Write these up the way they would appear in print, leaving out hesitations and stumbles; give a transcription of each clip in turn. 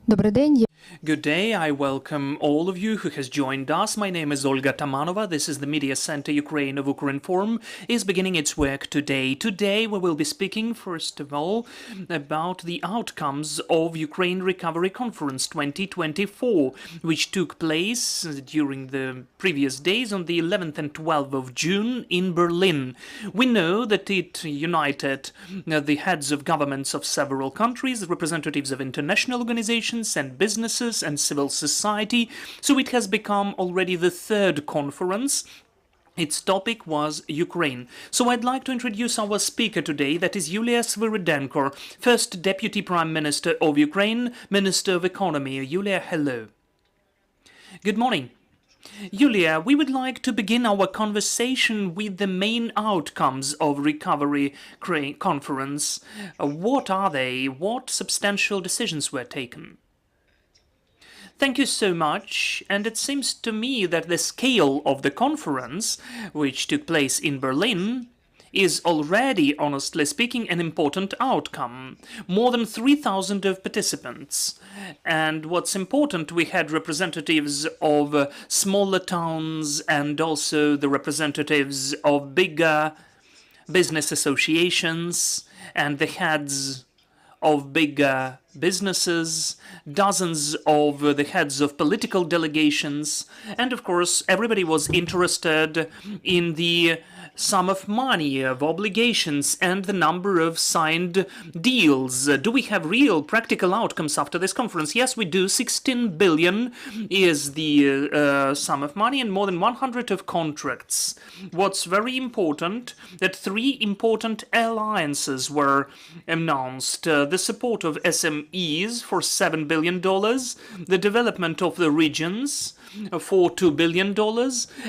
Добрий день. Good day, I welcome all of you who has joined us. My name is Olga Tamanova. This is the Media Center Ukraine of Ukrinform, is beginning its work today. Today we will be speaking, first of all, about the outcomes of Ukraine Recovery Conference 2024, which took place during the previous days on the 11th and 12th of June in Berlin. We know that it united the heads of governments of several countries, representatives of international organizations and businesses and civil society, so it has become already the third conference. Its topic was Ukraine. So I'd like to introduce our speaker today, that is Yulia Svyridenko, first Deputy Prime Minister of Ukraine, Minister of Economy. Yulia, hello. Good morning. Yulia, we would like to begin our conversation with the main outcomes of Recovery Conference. What are they? What substantial decisions were taken? Thank you so much, and it seems to me that the scale of the conference, which took place in Berlin, is already, honestly speaking, an important outcome. More than 3,000 of participants. And what's important, we had representatives of smaller towns and also the representatives of bigger business associations and the heads of bigger businesses, dozens of the heads of political delegations, and of course everybody was interested in the sum of money, of obligations, and the number of signed deals. Do we have real practical outcomes after this conference? Yes, we do. 16 billion is the sum of money and more than 100 of contracts. What's very important, that 3 important alliances were announced. The support of SMEs for $7 billion, the development of the regions for $2 billion,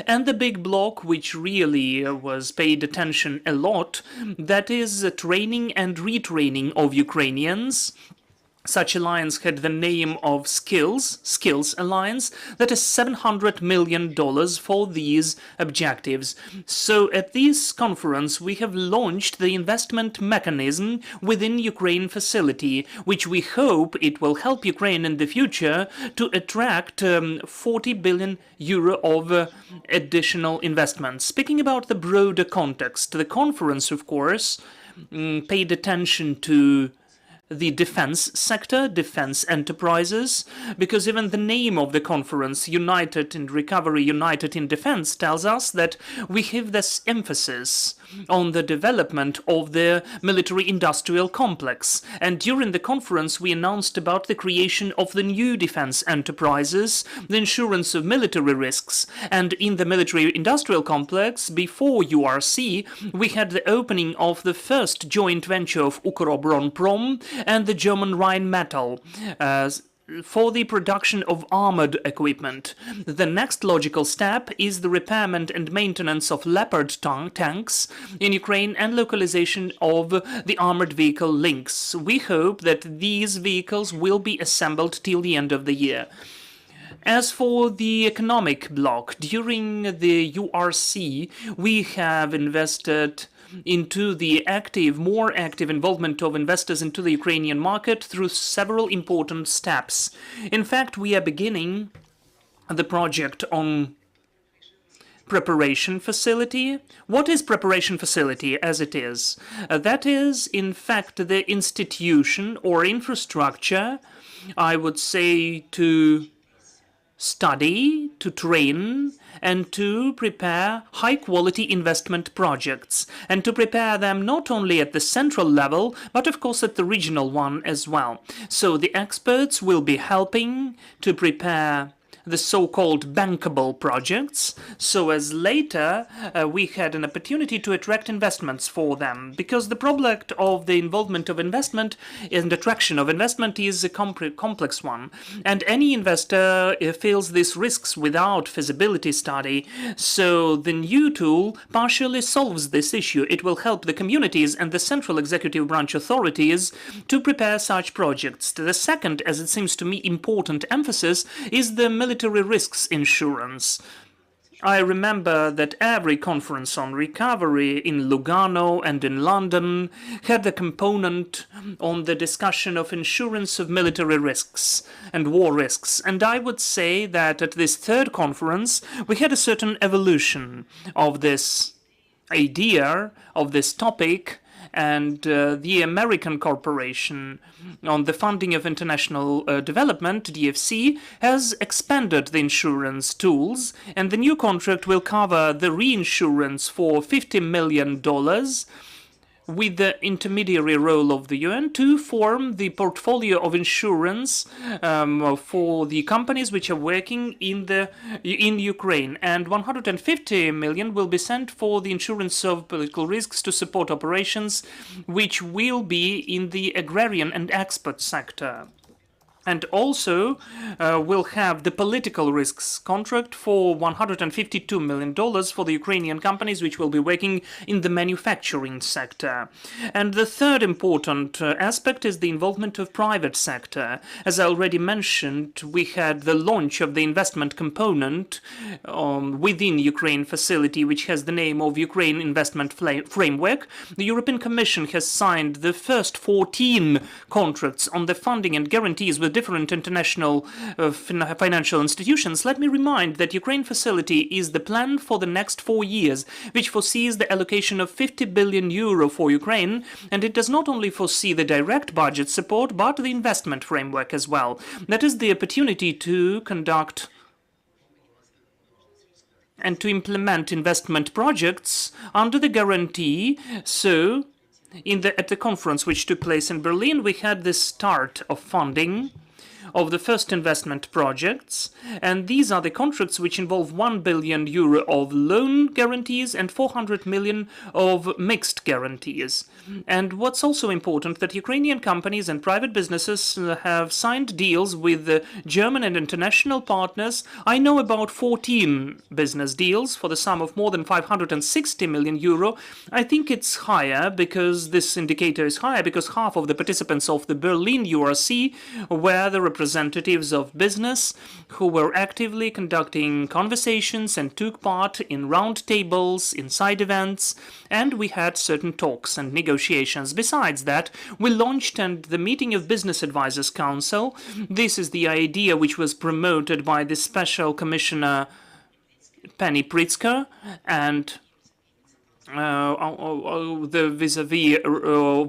and the big block, which really was paid attention a lot, that is training and retraining of Ukrainians. Such alliance had the name of Skills Alliance, that is $700 million for these objectives. So at this conference we have launched the investment mechanism within Ukraine facility, which we hope it will help Ukraine in the future to attract 40 billion euro of additional investments. Speaking about the broader context, the conference, of course, paid attention to the defense sector, defense enterprises, because even the name of the conference, United in Recovery, United in Defense, tells us that we have this emphasis on the development of the military-industrial complex. And during the conference, we announced about the creation of the new defense enterprises, the insurance of military risks. And in the military-industrial complex, before URC, we had the opening of the first joint venture of Ukrinform and the German Rheinmetall for the production of armored equipment. The next logical step is the repairment and maintenance of Leopard tanks in Ukraine and localization of the armored vehicle links. We hope that these vehicles will be assembled till the end of the year. As for the economic bloc, during the URC, we have invested into the more active involvement of investors into the Ukrainian market through several important steps. In fact, we are beginning the project on preparation facility. What is preparation facility as it is? That is, in fact, the institution or infrastructure, I would say, to study, to train, and to prepare high-quality investment projects, and to prepare them not only at the central level, but of course at the regional one as well. So the experts will be helping to prepare the so-called bankable projects, so as later we had an opportunity to attract investments for them, because the product of the involvement of investment and attraction of investment is a complex one, and any investor feels these risks without feasibility study. So the new tool partially solves this issue. It will help the communities and the central executive branch authorities to prepare such projects. The second, as it seems to me, important emphasis is the military risks insurance. I remember that every conference on recovery in Lugano and in London had a component on the discussion of insurance of military risks and war risks. And I would say that at this third conference, we had a certain evolution of this idea, of this topic, and the American Corporation on the Funding of International Development, DFC, has expanded the insurance tools, and the new contract will cover the reinsurance for $50 million with the intermediary role of the UN to form the portfolio of insurance for the companies which are working in Ukraine, and 150 million will be sent for the insurance of political risks to support operations which will be in the agrarian and export sector. And also we'll have the political risks contract for $152 million for the Ukrainian companies which will be working in the manufacturing sector. And the third important aspect is the involvement of private sector. As I already mentioned, we had the launch of the investment component within Ukraine facility, which has the name of Ukraine Investment Framework. The European Commission has signed the first 14 contracts on the funding and guarantees with different international financial institutions. Let me remind that Ukraine facility is the plan for the next 4 years, which foresees the allocation of 50 billion euro for Ukraine, and it does not only foresee the direct budget support, but the investment framework as well. That is the opportunity to conduct and to implement investment projects under the guarantee. So at the conference which took place in Berlin, we had the start of funding of the first investment projects, and these are the contracts which involve 1 billion euro of loan guarantees and 400 million of mixed guarantees. And what's also important, that Ukrainian companies and private businesses have signed deals with German and international partners. I know about 14 business deals for the sum of more than 560 million euro. I think it's higher, because this indicator is higher because half of the participants of the Berlin URC were the representatives of business who were actively conducting conversations and took part in round tables, in side events, and we had certain talks and negotiations. Besides that, we launched the meeting of Business Advisors Council. This is the idea which was promoted by the Special Commissioner Penny Pritzker and the vis-a-vis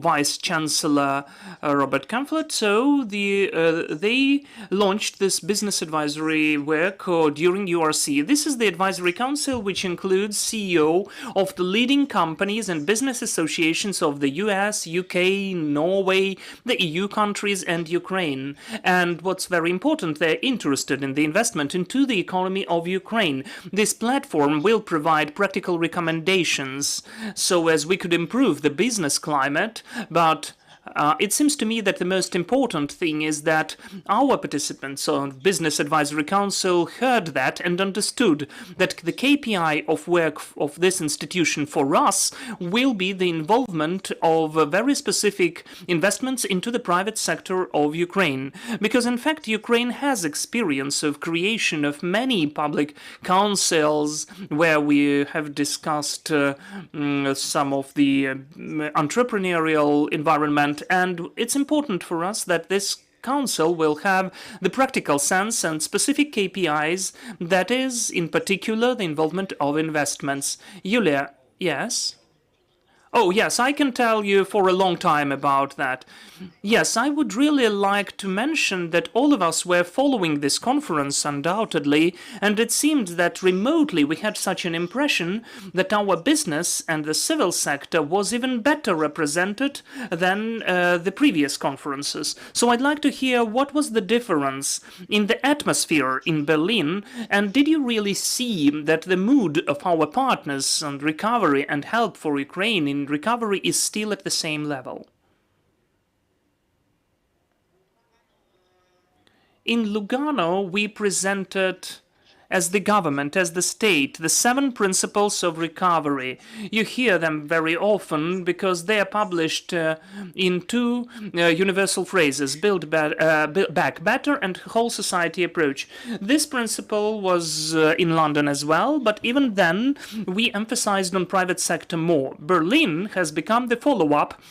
Vice Chancellor Robert Kamflet. So they launched this business advisory work during URC. This is the advisory council, which includes CEO of the leading companies and business associations of the US, UK, Norway, the EU countries, and Ukraine. And what's very important, they're interested in the investment into the economy of Ukraine. This platform will provide practical recommendations so as we could improve the business climate, but it seems to me that the most important thing is that our participants on Business Advisory Council heard that and understood that the KPI of work of this institution for us will be the involvement of very specific investments into the private sector of Ukraine. Because in fact, Ukraine has experience of creation of many public councils where we have discussed some of the entrepreneurial environment. And it's important for us that this council will have the practical sense and specific KPIs, that is, in particular, the involvement of investments. Yulia, yes? Oh, yes, I can tell you for a long time about that. Yes, I would really like to mention that all of us were following this conference, undoubtedly, and it seemed that remotely we had such an impression that our business and the civil sector was even better represented than the previous conferences. So I'd like to hear what was the difference in the atmosphere in Berlin, and did you really see that the mood of our partners on recovery and help for Ukraine in recovery is still at the same level? In Lugano, we presented as the government, as the state, the 7 principles of recovery. You hear them very often because they are published in 2 universal phrases, build back better and whole society approach. This principle was in London as well, but even then we emphasized on private sector more. Berlin has become the follow-up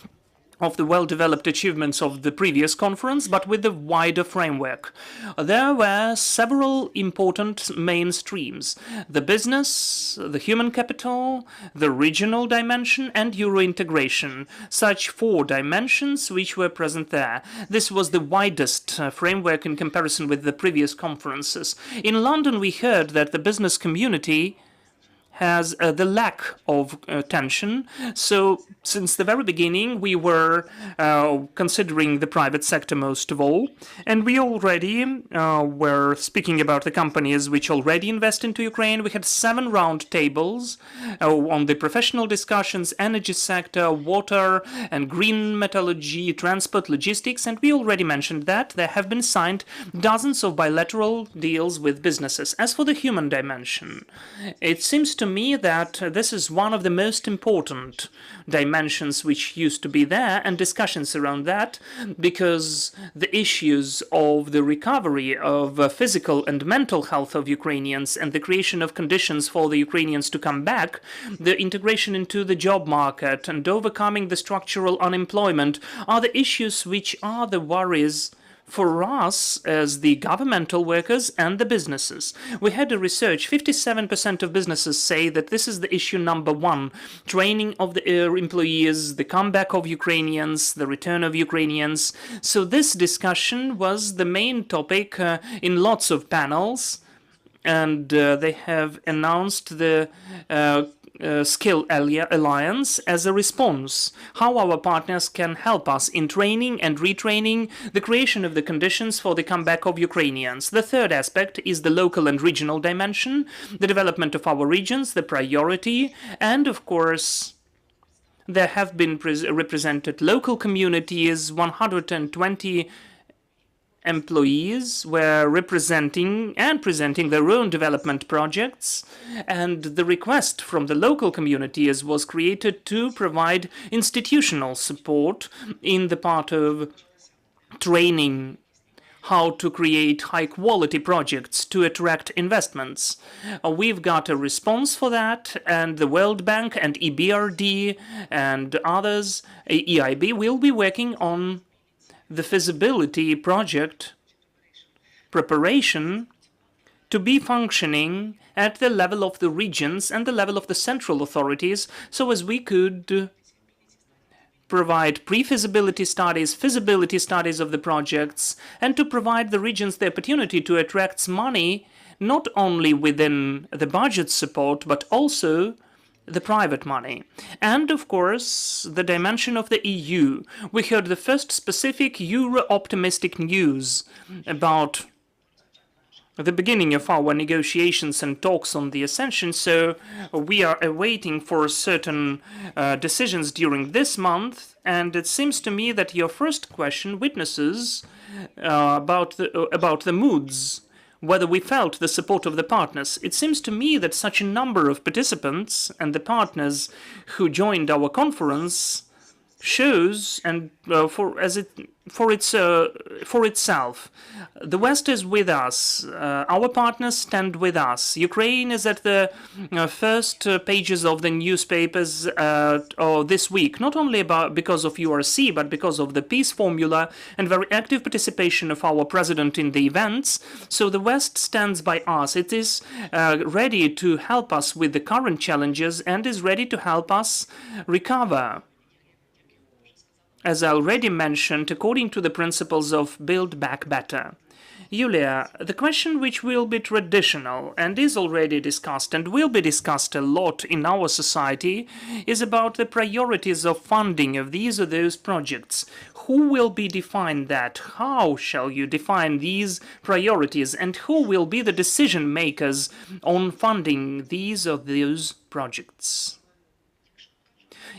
of the well-developed achievements of the previous conference, but with a wider framework. There were several important main streams: the business, the human capital, the regional dimension, and Euro integration. Such 4 dimensions which were present there. This was the widest framework in comparison with the previous conferences. In London, we heard that the business community has the lack of tension. So since the very beginning, we were considering the private sector most of all. And we already were speaking about the companies which already invest into Ukraine. We had 7 round tables on the professional discussions, energy sector, water and green metallurgy, transport, logistics. And we already mentioned that there have been signed dozens of bilateral deals with businesses. As for the human dimension, it seems to me that this is one of the most important dimensions which used to be there, and discussions around that, because the issues of the recovery of physical and mental health of Ukrainians and the creation of conditions for the Ukrainians to come back, the integration into the job market and overcoming the structural unemployment are the issues which are the worries for us as the governmental workers and the businesses. We had a research, 57% of businesses say that this is the issue number 1. Training of the employees, the comeback of Ukrainians, the return of Ukrainians. So this discussion was the main topic in lots of panels, and they have announced the Skill Alliance as a response, how our partners can help us in training and retraining, the creation of the conditions for the comeback of Ukrainians. The third aspect is the local and regional dimension, the development of our regions, the priority, and of course there have been represented local communities. 120 employees were representing and presenting their own development projects, and the request from the local communities was created to provide institutional support in the part of training how to create high-quality projects to attract investments. We've got a response for that, and the World Bank and EBRD and others, EIB, will be working on the feasibility project preparation to be functioning at the level of the regions and the level of the central authorities, so as we could provide pre-feasibility studies, feasibility studies of the projects, and to provide the regions the opportunity to attract money not only within the budget support, but also the private money. And of course, the dimension of the EU. We heard the first specific Euro-optimistic news about the beginning of our negotiations and talks on the ascension, so we are awaiting for certain decisions during this month. And it seems to me that your first question witnesses about the moods, whether we felt the support of the partners. It seems to me that such a number of participants and the partners who joined our conference shows, and for itself, the West is with us. Our partners stand with us. Ukraine is at the first pages of the newspapers this week, not only because of URC, but because of the peace formula and very active participation of our president in the events. So the West stands by us. It is ready to help us with the current challenges and is ready to help us recover. As I already mentioned, according to the principles of Build Back Better. Yulia, the question which will be traditional and is already discussed and will be discussed a lot in our society is about the priorities of funding of these or those projects. Who will be defined that? How shall you define these priorities? And who will be the decision makers on funding these or those projects?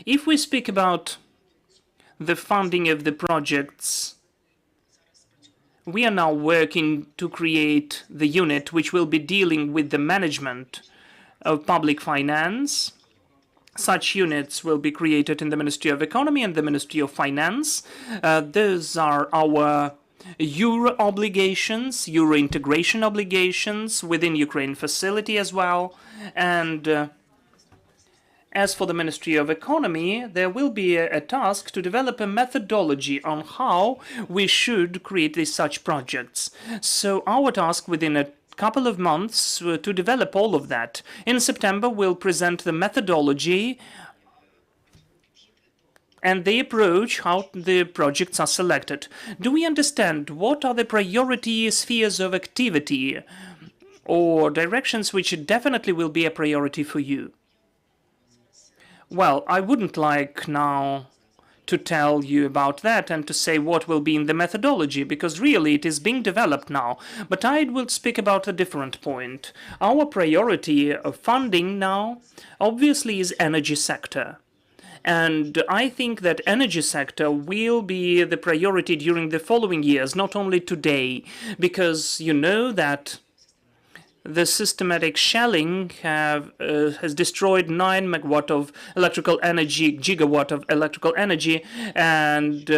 If we speak about the funding of the projects We are now working to create the unit which will be dealing with the management of public finance. Such units will be created in the Ministry of Economy and the Ministry of Finance. Those are our Euro obligations, Euro integration obligations within Ukraine facility as well. And as for the Ministry of Economy, there will be a task to develop a methodology on how we should create such projects. So our task within a couple of months to develop all of that. In September, we'll present the methodology and the approach, how the projects are selected. Do we understand what are the priority spheres of activity or directions which definitely will be a priority for you? Well, I wouldn't like now to tell you about that and to say what will be in the methodology, because really it is being developed now. But I will speak about a different point. Our priority of funding now obviously is energy sector. And I think that energy sector will be the priority during the following years, not only today, because you know that the systematic shelling has destroyed 9 megawatt of electrical energy, gigawatt of electrical energy, and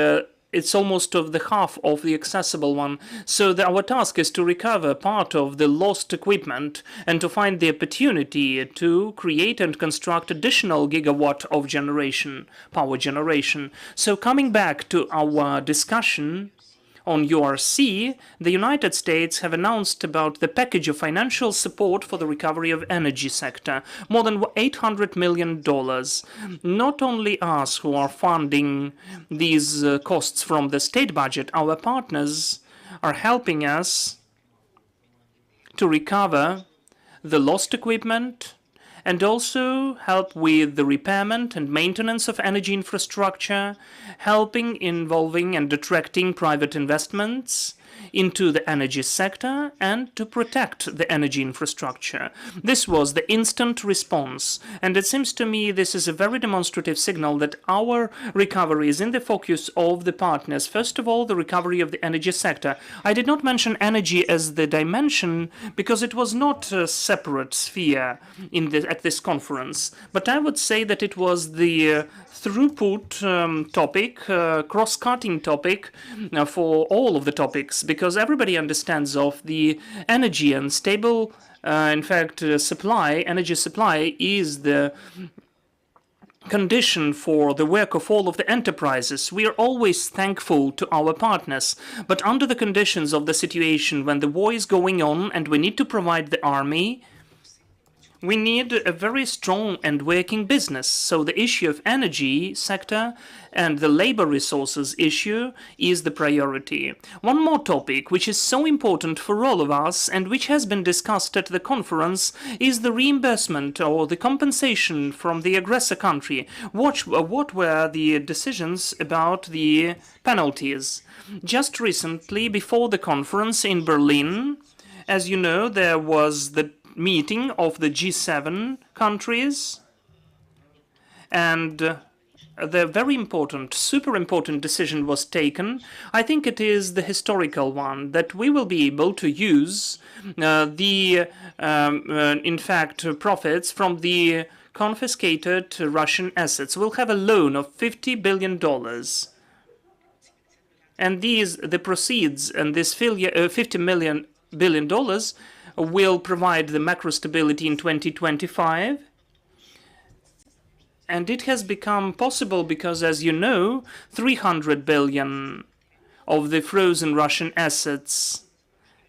it's almost of the half of the accessible one. So our task is to recover part of the lost equipment and to find the opportunity to create and construct additional gigawatt of generation, power generation. So coming back to our discussion on URC, the United States have announced about the package of financial support for the recovery of energy sector, more than $800 million. Not only us who are funding these costs from the state budget, our partners are helping us to recover the lost equipment and also help with the repairment and maintenance of energy infrastructure, helping, involving and attracting private investments into the energy sector and to protect the energy infrastructure. This was the instant response, and it seems to me this is a very demonstrative signal that our recovery is in the focus of the partners. First of all, the recovery of the energy sector. I did not mention energy as the dimension because it was not a separate sphere at this conference, but I would say that it was the throughput topic, cross-cutting topic for all of the topics, because everybody understands of the energy and stable, in fact, energy supply is the condition for the work of all of the enterprises. We are always thankful to our partners, but under the conditions of the situation when the war is going on and we need to provide the army, we need a very strong and working business. So the issue of energy sector and the labor resources issue is the priority. One more topic which is so important for all of us and which has been discussed at the conference is the reimbursement or the compensation from the aggressor country. What were the decisions about the penalties? Just recently, before the conference in Berlin, as you know, there was the meeting of the G7 countries, and the very important, super important decision was taken. I think it is the historical one that we will be able to use in fact, profits from the confiscated Russian assets. We'll have a loan of $50 billion. And the proceeds and this $50 billion will provide the macro stability in 2025. And it has become possible because, as you know, 300 billion of the frozen Russian assets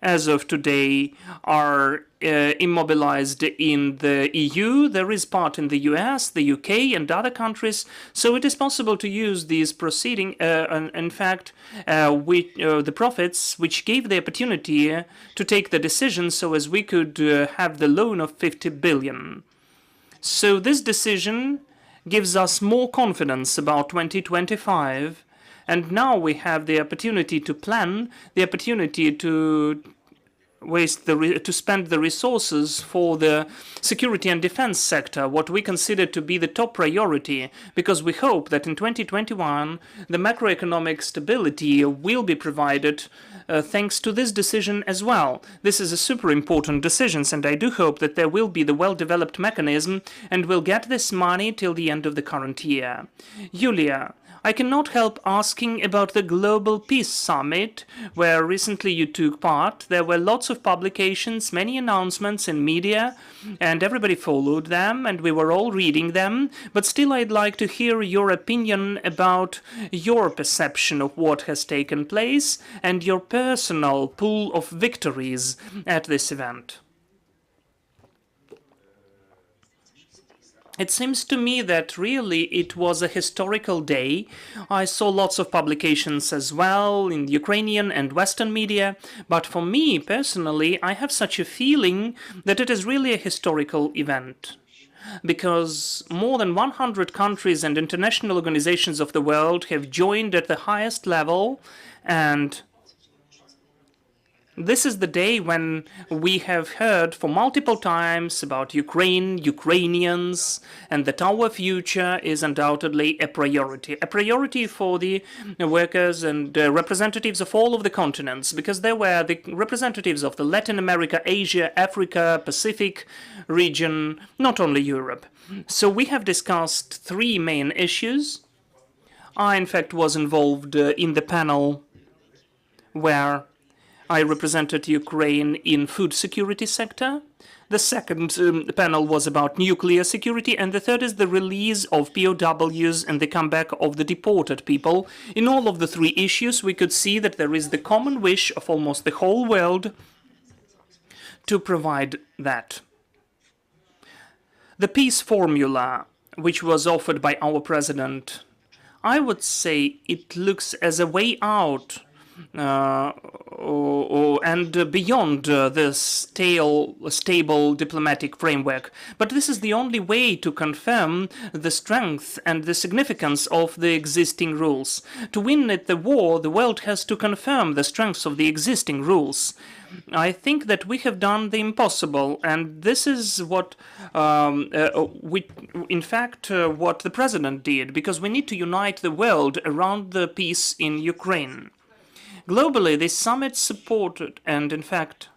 as of today are immobilized in the EU. There is part in the US, the UK, and other countries. So it is possible to use these proceeding, in fact, the profits, which gave the opportunity to take the decision so as we could have the loan of 50 billion. So this decision gives us more confidence about 2025. And now we have the opportunity to plan, the opportunity to to spend the resources for the security and defense sector, what we consider to be the top priority, because we hope that in 2021 the macroeconomic stability will be provided thanks to this decision as well. This is a super important decision, and I do hope that there will be the well-developed mechanism and we'll get this money till the end of the current year. Yulia, I cannot help asking about the Global Peace Summit, where recently you took part. There were lots of publications, many announcements in media, and everybody followed them, and we were all reading them. But still, I'd like to hear your opinion about your perception of what has taken place and your personal pool of victories at this event. It seems to me that really it was a historical day. I saw lots of publications as well in Ukrainian and Western media, but for me personally, I have such a feeling that it is really a historical event. Because more than 100 countries and international organizations of the world have joined at the highest level, and this is the day when we have heard for multiple times about Ukraine, Ukrainians, and that our future is undoubtedly a priority for the workers and representatives of all of the continents, because they were the representatives of the Latin America, Asia, Africa, Pacific region, not only Europe. So we have discussed three main issues. I, in fact, was involved in the panel where I represented Ukraine in food security sector. The second panel was about nuclear security, and the third is the release of POWs and the comeback of the deported people. In all of the three issues, we could see that there is the common wish of almost the whole world to provide that. The peace formula, which was offered by our president, I would say it looks as a way out and beyond this stable diplomatic framework. But this is the only way to confirm the strength and the significance of the existing rules. To win at the war, the world has to confirm the strengths of the existing rules. I think that we have done the impossible, and this is what, what the president did, because we need to unite the world around the peace in Ukraine. Globally, this summit supported and, in fact,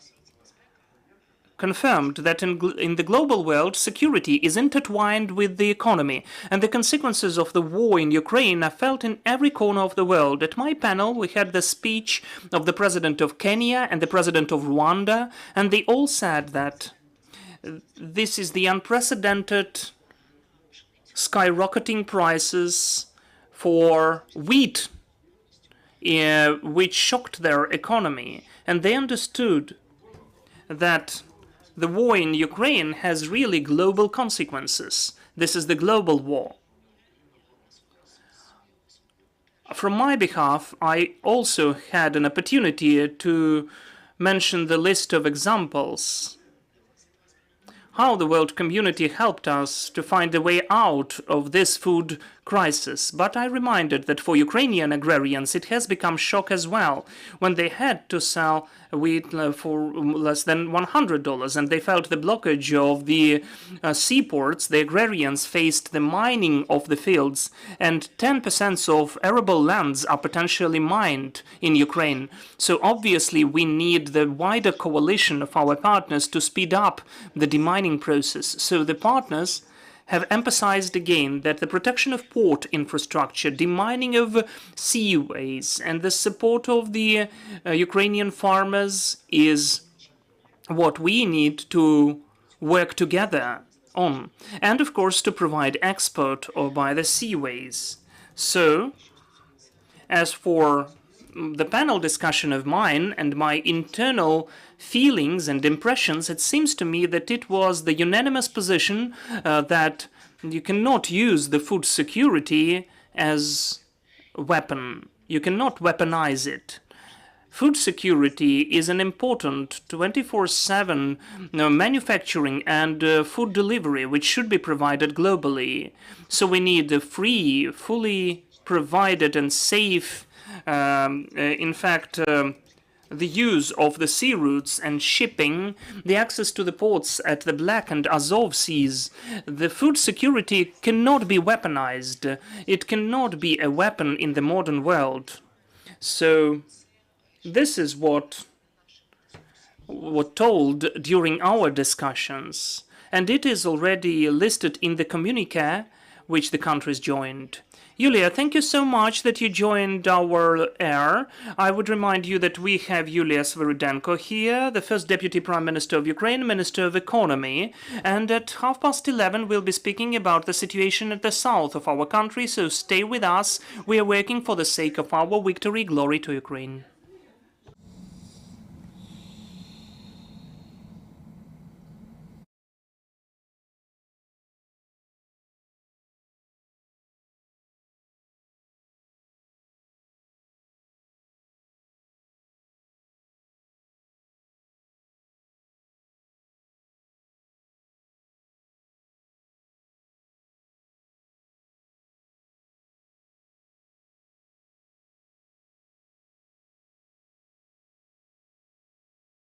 confirmed that in the global world, security is intertwined with the economy, and the consequences of the war in Ukraine are felt in every corner of the world. At my panel, we had the speech of the president of Kenya and the president of Rwanda, and they all said that this is the unprecedented skyrocketing prices for wheat, which shocked their economy, and they understood that the war in Ukraine has really global consequences. This is the global war. From my behalf, I also had an opportunity to mention the list of examples how the world community helped us to find a way out of this food crisis. But I reminded that for Ukrainian agrarians, it has become shock as well when they had to sell wheat for less than $100, and they felt the blockage of the seaports. The agrarians faced the mining of the fields, and 10% of arable lands are potentially mined in Ukraine. So obviously we need the wider coalition of our partners to speed up the demining process. So the partners have emphasized again that the protection of port infrastructure, demining of seaways, and the support of the Ukrainian farmers is what we need to work together on. And of course to provide export or by the seaways. So, as for the panel discussion of mine and my internal feelings and impressions, it seems to me that it was the unanimous position that you cannot use the food security as a weapon. You cannot weaponize it. Food security is an important 24/7 manufacturing and food delivery which should be provided globally. So we need a free, fully provided and safe the use of the sea routes and shipping, the access to the ports at the Black and Azov seas, the food security cannot be weaponized. It cannot be a weapon in the modern world. So this is what told during our discussions, and it is already listed in the communiqué which the countries joined. Yulia, thank you so much that you joined our air. I would remind you that we have Yulia Svyridenko here, the first Deputy Prime Minister of Ukraine, Minister of Economy, and at 11:30 we'll be speaking about the situation at the south of our country, so stay with us. We are working for the sake of our victory. Glory to Ukraine.